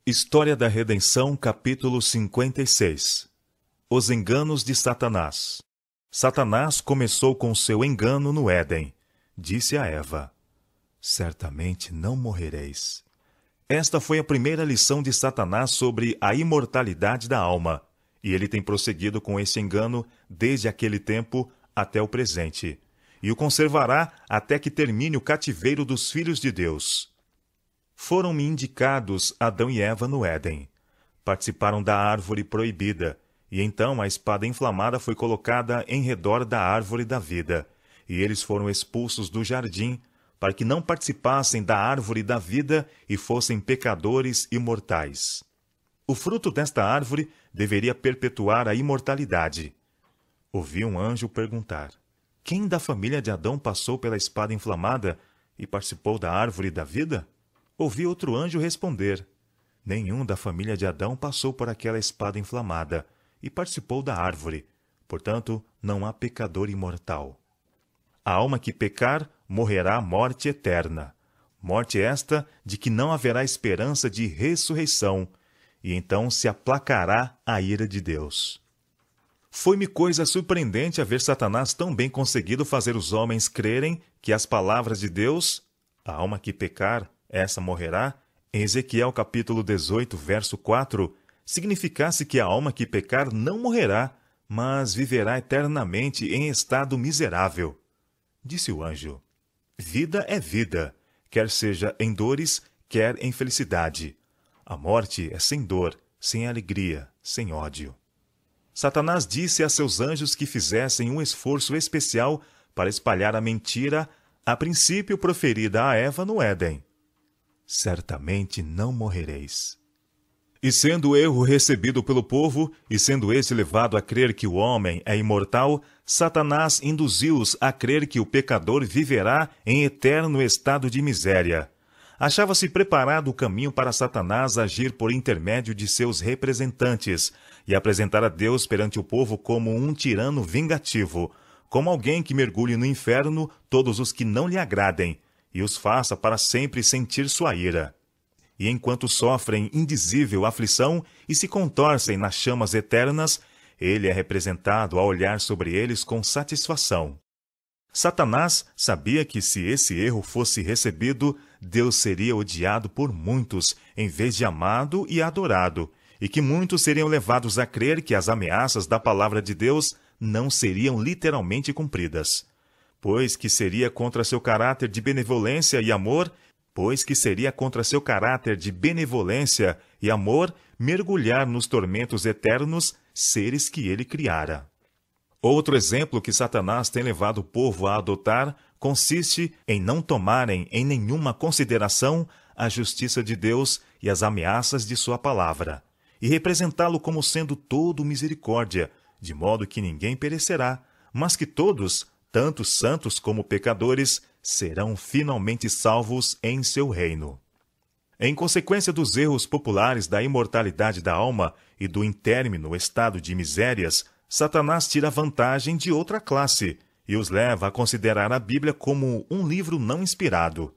História da Redenção, capítulo 56. Os enganos de Satanás. Satanás começou com seu engano no Éden. Disse a Eva: certamente não morrereis. Esta foi a primeira lição de Satanás sobre a imortalidade da alma, e ele tem prosseguido com esse engano desde aquele tempo até o presente, e o conservará até que termine o cativeiro dos filhos de Deus. Foram-me indicados Adão e Eva no Éden. Participaram da árvore proibida, e então a espada inflamada foi colocada em redor da árvore da vida, e eles foram expulsos do jardim, para que não participassem da árvore da vida e fossem pecadores imortais. O fruto desta árvore deveria perpetuar a imortalidade. Ouvi um anjo perguntar: quem da família de Adão passou pela espada inflamada e participou da árvore da vida? Ouvi outro anjo responder: nenhum da família de Adão passou por aquela espada inflamada e participou da árvore. Portanto, não há pecador imortal. A alma que pecar morrerá morte eterna. Morte esta de que não haverá esperança de ressurreição, e então se aplacará a ira de Deus. Foi-me coisa surpreendente a ver Satanás tão bem conseguido fazer os homens crerem que as palavras de Deus, a alma que pecar, essa morrerá, em Ezequiel capítulo 18, verso 4, significasse que a alma que pecar não morrerá, mas viverá eternamente em estado miserável. Disse o anjo: vida é vida, quer seja em dores, quer em felicidade. A morte é sem dor, sem alegria, sem ódio. Satanás disse a seus anjos que fizessem um esforço especial para espalhar a mentira, a princípio proferida a Eva no Éden: certamente não morrereis. E sendo o erro recebido pelo povo, e sendo esse levado a crer que o homem é imortal, Satanás induziu-os a crer que o pecador viverá em eterno estado de miséria. Achava-se preparado o caminho para Satanás agir por intermédio de seus representantes e apresentar a Deus perante o povo como um tirano vingativo, como alguém que mergulhe no inferno todos os que não lhe agradem, e os faça para sempre sentir sua ira. E enquanto sofrem indizível aflição e se contorcem nas chamas eternas, ele é representado a olhar sobre eles com satisfação. Satanás sabia que se esse erro fosse recebido, Deus seria odiado por muitos, em vez de amado e adorado, e que muitos seriam levados a crer que as ameaças da palavra de Deus não seriam literalmente cumpridas, pois que seria contra seu caráter de benevolência e amor mergulhar nos tormentos eternos seres que ele criara. Outro exemplo que Satanás tem levado o povo a adotar consiste em não tomarem em nenhuma consideração a justiça de Deus e as ameaças de sua palavra, e representá-lo como sendo todo misericórdia, de modo que ninguém perecerá, mas que todos, tanto santos como pecadores, serão finalmente salvos em seu reino. Em consequência dos erros populares da imortalidade da alma e do intérmino estado de misérias, Satanás tira vantagem de outra classe e os leva a considerar a Bíblia como um livro não inspirado.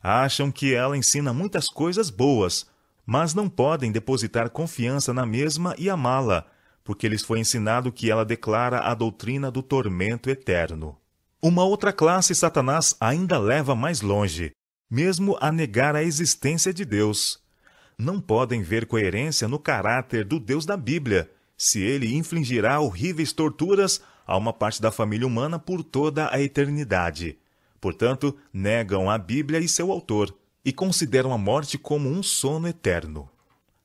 Acham que ela ensina muitas coisas boas, mas não podem depositar confiança na mesma e amá-la, porque lhes foi ensinado que ela declara a doutrina do tormento eterno. Uma outra classe Satanás ainda leva mais longe, mesmo a negar a existência de Deus. Não podem ver coerência no caráter do Deus da Bíblia, se ele infligirá horríveis torturas a uma parte da família humana por toda a eternidade. Portanto, negam a Bíblia e seu autor, e consideram a morte como um sono eterno.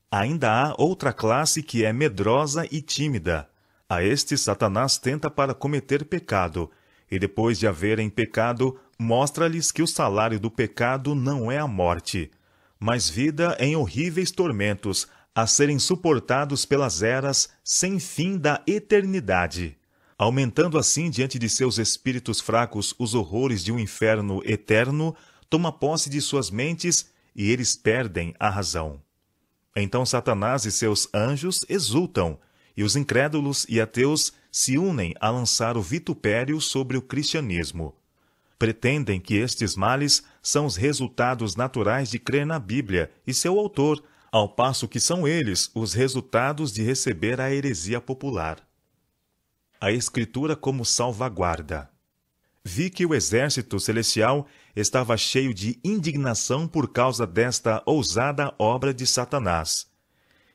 Ainda há outra classe que é medrosa e tímida. A este Satanás tenta para cometer pecado, e depois de haverem pecado, mostra-lhes que o salário do pecado não é a morte, mas vida em horríveis tormentos, a serem suportados pelas eras sem fim da eternidade, aumentando assim diante de seus espíritos fracos os horrores de um inferno eterno, toma posse de suas mentes e eles perdem a razão. Então Satanás e seus anjos exultam, e os incrédulos e ateus se unem a lançar o vitupério sobre o cristianismo. Pretendem que estes males são os resultados naturais de crer na Bíblia e seu autor, ao passo que são eles os resultados de receber a heresia popular. A Escritura como salvaguarda. Vi que o exército celestial estava cheio de indignação por causa desta ousada obra de Satanás.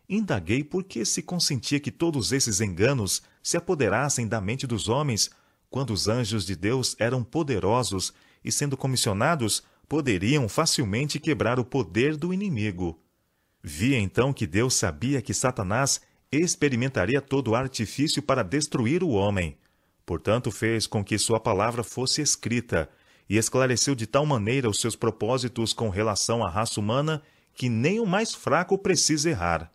Indaguei por que se consentia que todos esses enganos se apoderassem da mente dos homens, quando os anjos de Deus eram poderosos e, sendo comissionados, poderiam facilmente quebrar o poder do inimigo. Vi então que Deus sabia que Satanás experimentaria todo o artifício para destruir o homem. Portanto, fez com que sua palavra fosse escrita, e esclareceu de tal maneira os seus propósitos com relação à raça humana que nem o mais fraco precisa errar.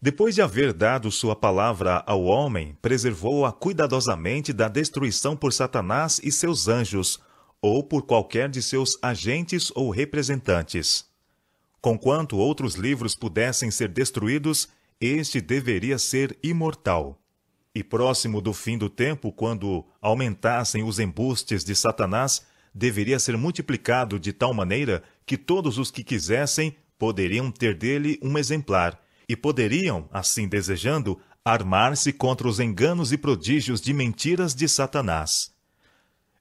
Depois de haver dado sua palavra ao homem, preservou-a cuidadosamente da destruição por Satanás e seus anjos, ou por qualquer de seus agentes ou representantes. Conquanto outros livros pudessem ser destruídos, este deveria ser imortal. E próximo do fim do tempo, quando aumentassem os embustes de Satanás, deveria ser multiplicado de tal maneira que todos os que quisessem poderiam ter dele um exemplar, e poderiam, assim desejando, armar-se contra os enganos e prodígios de mentiras de Satanás.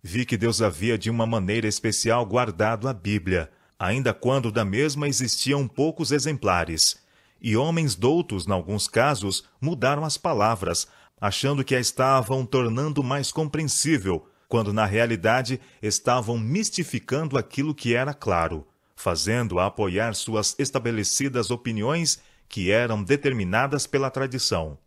Vi que Deus havia de uma maneira especial guardado a Bíblia, ainda quando da mesma existiam poucos exemplares, e homens doutos, em alguns casos, mudaram as palavras, achando que a estavam tornando mais compreensível, quando na realidade estavam mistificando aquilo que era claro, fazendo-a apoiar suas estabelecidas opiniões que eram determinadas pela tradição.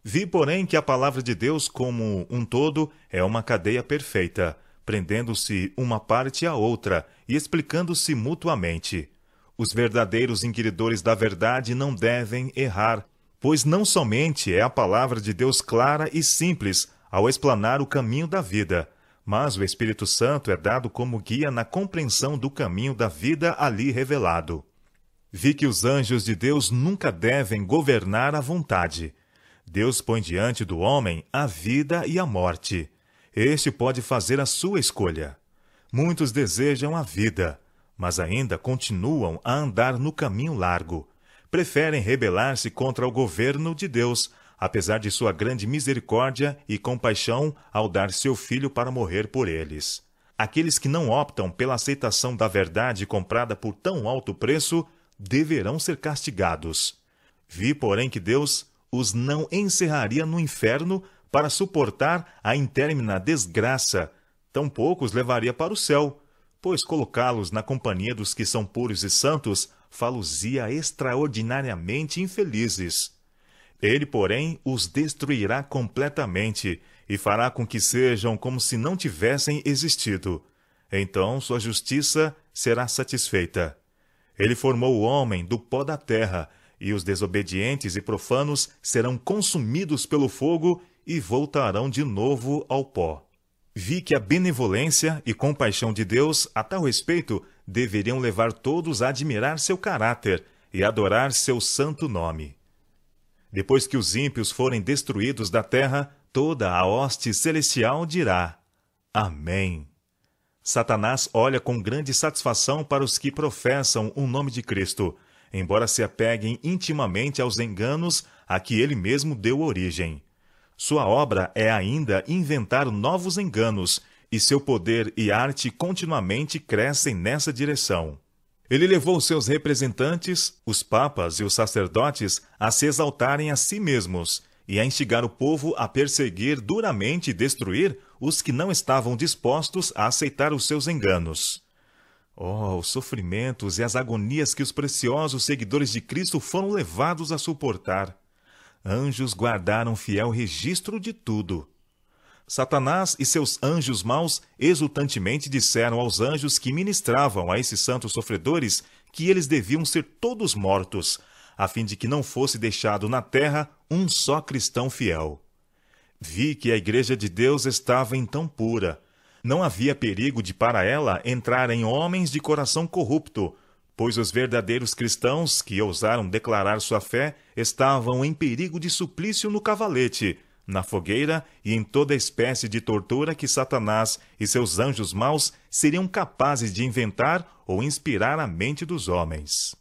Vi, porém, que a palavra de Deus como um todo é uma cadeia perfeita, prendendo-se uma parte à outra e explicando-se mutuamente. Os verdadeiros inquiridores da verdade não devem errar, pois não somente é a palavra de Deus clara e simples ao explanar o caminho da vida, mas o Espírito Santo é dado como guia na compreensão do caminho da vida ali revelado. Vi que os anjos de Deus nunca devem governar a vontade. Deus põe diante do homem a vida e a morte. Este pode fazer a sua escolha. Muitos desejam a vida, mas ainda continuam a andar no caminho largo. Preferem rebelar-se contra o governo de Deus, apesar de sua grande misericórdia e compaixão ao dar seu Filho para morrer por eles. Aqueles que não optam pela aceitação da verdade comprada por tão alto preço deverão ser castigados. Vi, porém, que Deus os não encerraria no inferno para suportar a intérmina desgraça, tampouco os levaria para o céu, pois colocá-los na companhia dos que são puros e santos fá-los-ia extraordinariamente infelizes. Ele, porém, os destruirá completamente e fará com que sejam como se não tivessem existido. Então sua justiça será satisfeita. Ele formou o homem do pó da terra, e os desobedientes e profanos serão consumidos pelo fogo e voltarão de novo ao pó. Vi que a benevolência e compaixão de Deus, a tal respeito, deveriam levar todos a admirar seu caráter e adorar seu santo nome. Depois que os ímpios forem destruídos da terra, toda a hoste celestial dirá: Amém. Satanás olha com grande satisfação para os que professam o nome de Cristo, embora se apeguem intimamente aos enganos a que ele mesmo deu origem. Sua obra é ainda inventar novos enganos, e seu poder e arte continuamente crescem nessa direção. Ele levou seus representantes, os papas e os sacerdotes, a se exaltarem a si mesmos e a instigar o povo a perseguir duramente e destruir os que não estavam dispostos a aceitar os seus enganos. Oh, os sofrimentos e as agonias que os preciosos seguidores de Cristo foram levados a suportar! Anjos guardaram fiel registro de tudo. Satanás e seus anjos maus exultantemente disseram aos anjos que ministravam a esses santos sofredores que eles deviam ser todos mortos, a fim de que não fosse deixado na terra um só cristão fiel. Vi que a Igreja de Deus estava então pura. Não havia perigo de para ela entrarem homens de coração corrupto, pois os verdadeiros cristãos que ousaram declarar sua fé estavam em perigo de suplício no cavalete, na fogueira e em toda espécie de tortura que Satanás e seus anjos maus seriam capazes de inventar ou inspirar à mente dos homens.